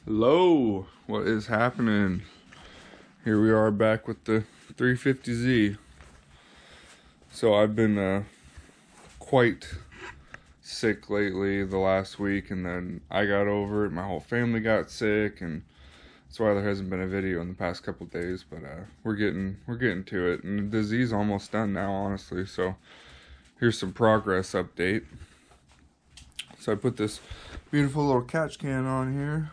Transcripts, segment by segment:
Hello, what is happening? Here we are back with the 350Z. So I've been quite sick lately the last week, and then I got over it. My whole family got sick, and that's why there hasn't been a video in the past couple days. But we're getting to it, and the Z's almost done now, honestly. So here's some progress update. So I put this beautiful little catch can on here,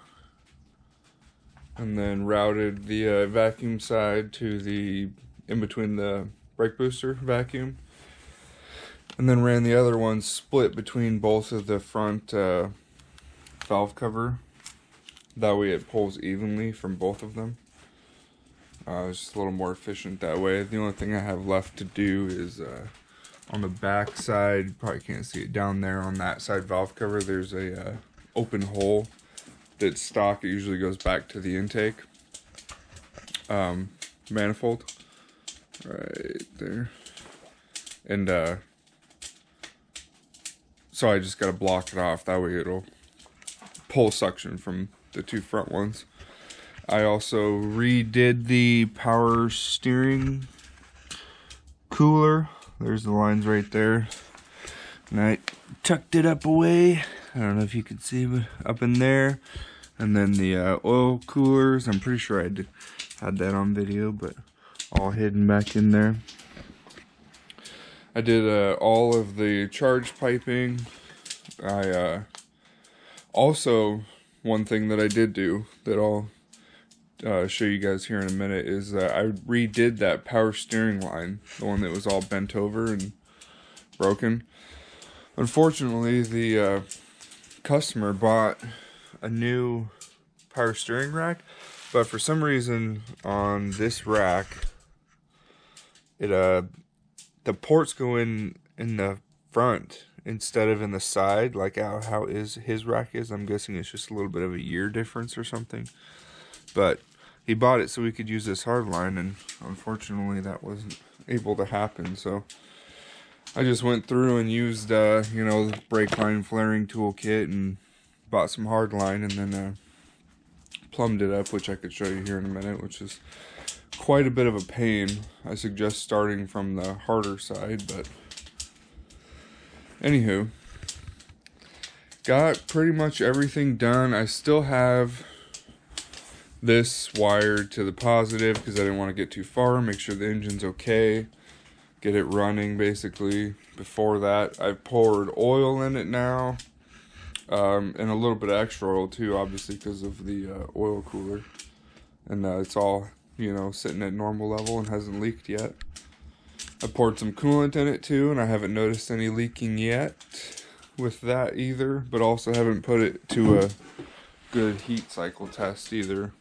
and then routed the vacuum side to the in between the brake booster vacuum, and then ran the other one split between both of the front valve cover. That way it pulls evenly from both of them. It's just a little more efficient that way. The only thing I have left to do is on the back side, you probably can't see it down there on that side valve cover, there's a open hole that's stock. It usually goes back to the intake manifold right there, and so I just got to block it off. That way it'll pull suction from the two front ones. I also redid the power steering cooler. There's the lines right there, and I tucked it up away. I don't know if you can see, but up in there. And then the oil coolers, I'm pretty sure I had that on video, but all hidden back in there. I did all of the charge piping. I also, one thing that I did do that I'll show you guys here in a minute is I redid that power steering line, the one that was all bent over and broken. Unfortunately, the customer bought a new power steering rack, but for some reason on this rack, it the ports go in the front instead of in the side, like how his rack is. I'm guessing it's just a little bit of a year difference or something. But he bought it so we could use this hard line, and unfortunately that wasn't able to happen. So I just went through and used you know, the brake line flaring toolkit and bought some hard line, and then plumbed it up, which I could show you here in a minute, which is quite a bit of a pain. I suggest starting from the harder side, but anywho, got pretty much everything done. I still have this wired to the positive because I didn't want to get too far, make sure the engine's okay, get it running basically. Before that, I've poured oil in it now, and a little bit of extra oil too, obviously because of the oil cooler, and it's all, you know, sitting at normal level and hasn't leaked yet. I poured some coolant in it too, and I haven't noticed any leaking yet with that either, but also haven't put it to a good heat cycle test either.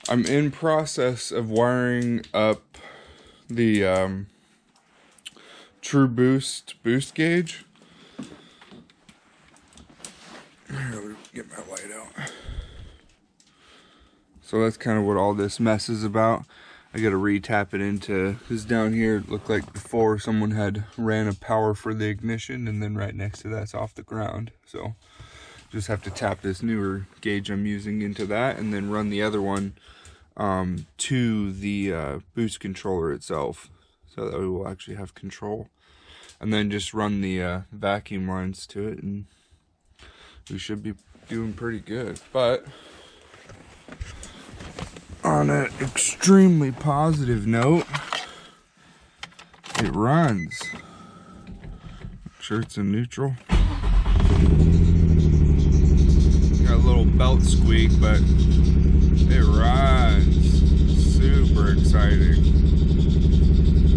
I'm in process of wiring up the True Boost gauge. Here, let me get my light out. So that's kind of what all this mess is about. I gotta re-tap it into, because down here it looked like before someone had ran a power for the ignition, and then right next to that's off the ground. So just have to tap this newer gauge I'm using into that, and then run the other one to the boost controller itself, so that we will actually have control, and then just run the vacuum lines to it, and we should be doing pretty good. But on an extremely positive note, it runs. Make sure it's in neutral. Got a little belt squeak, but it runs. Super exciting.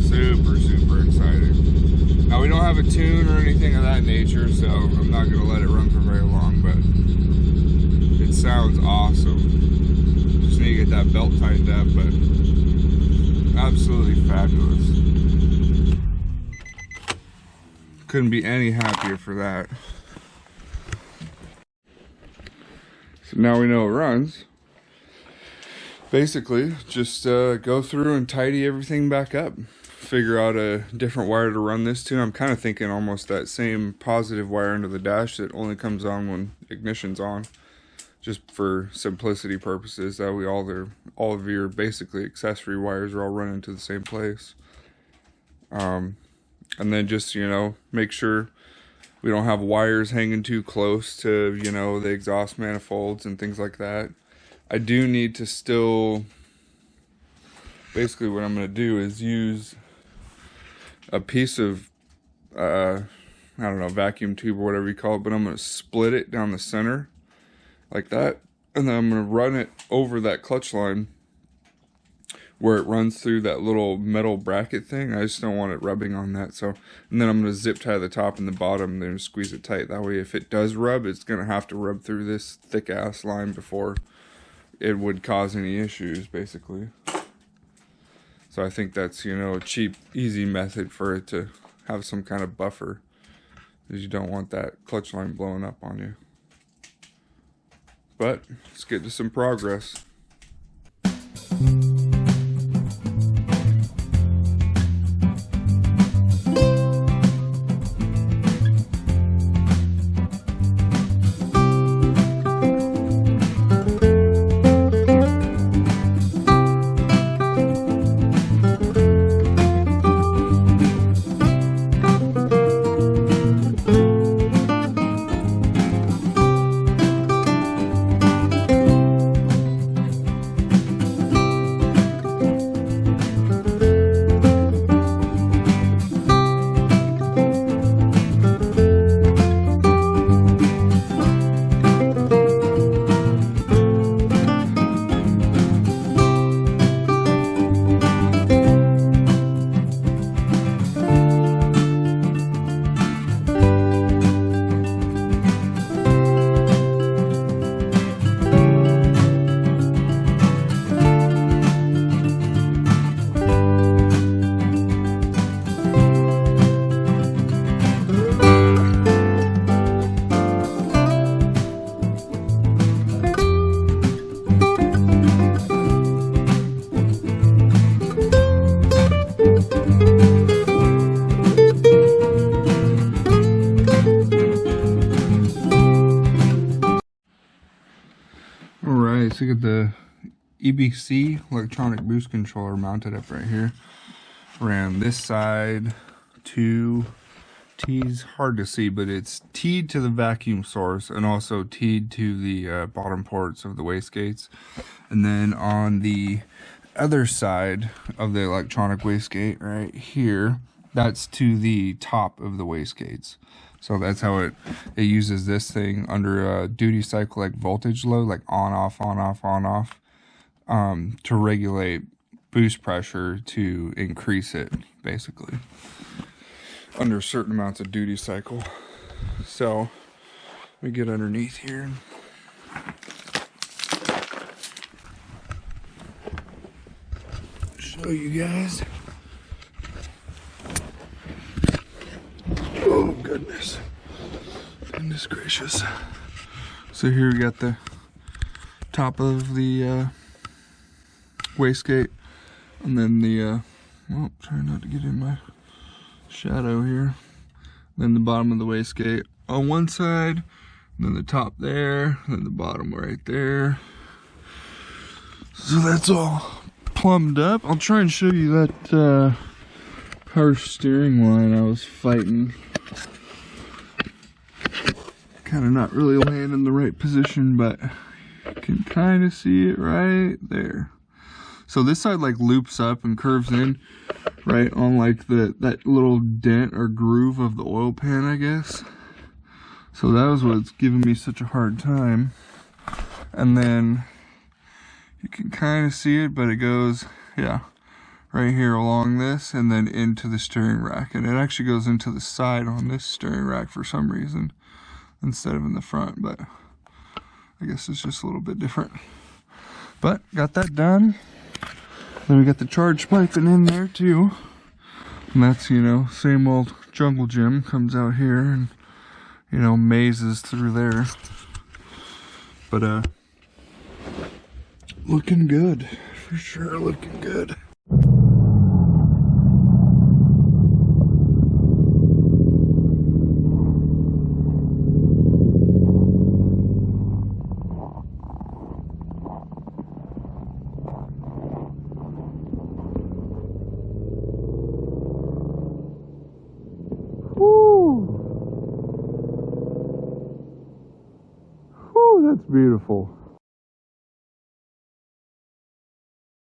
Super exciting. Now we don't have a tune or anything of that nature, so I'm not gonna let it run for very long, but it sounds awesome. Just need to get that belt tightened up, but absolutely fabulous. Couldn't be any happier for that. So now we know it runs. Basically, just go through and tidy everything back up. Figure out a different wire to run this to. I'm kind of thinking almost that same positive wire under the dash that only comes on when ignition's on. just for simplicity purposes. That way all of your basically accessory wires are all running to the same place. And then just, make sure we don't have wires hanging too close to, the exhaust manifolds and things like that. I do need to still, basically what I'm going to do is use a piece of, I don't know, vacuum tube or whatever you call it, but I'm going to split it down the center like that. And then I'm going to run it over that clutch line where it runs through that little metal bracket thing. I just don't want it rubbing on that. So, and then I'm going to zip tie the top and the bottom and then squeeze it tight. That way if it does rub, it's going to have to rub through this thick ass line before it would cause any issues, basically. So I think that's, a cheap, easy method for it to have some kind of buffer, because you don't want that clutch line blowing up on you. But let's get to some progress. Alright, so you got the EBC electronic boost controller mounted up right here. Ran this side to T's, hard to see, but it's teed to the vacuum source and also teed to the bottom ports of the wastegates. And then on the other side of the electronic wastegate right here, that's to the top of the wastegates. So that's how it uses this thing under a duty cycle, like voltage load, like on, off, on, off, on, off, to regulate boost pressure to increase it, basically, under certain amounts of duty cycle. So let me get underneath here. Show you guys. Oh goodness gracious. So here we got the top of the wastegate, and then the well, try not to get in my shadow here, then the bottom of the wastegate on one side, then the top there, then the bottom right there. So that's all plumbed up. I'll try and show you that power steering line I was fighting. Kind of not really laying in the right position, but you can kind of see it right there. So this side like loops up and curves in right on like that little dent or groove of the oil pan, I guess. So that was what's giving me such a hard time. And then you can kind of see it, but it goes, yeah, right here along this and then into the steering rack. And it actually goes into the side on this steering rack for some reason instead of in the front, but I guess it's just a little bit different. But got that done. Then we got the charge piping in there too. And that's, same old jungle gym comes out here and, mazes through there. But looking good, for sure, looking good. Oh, that's beautiful.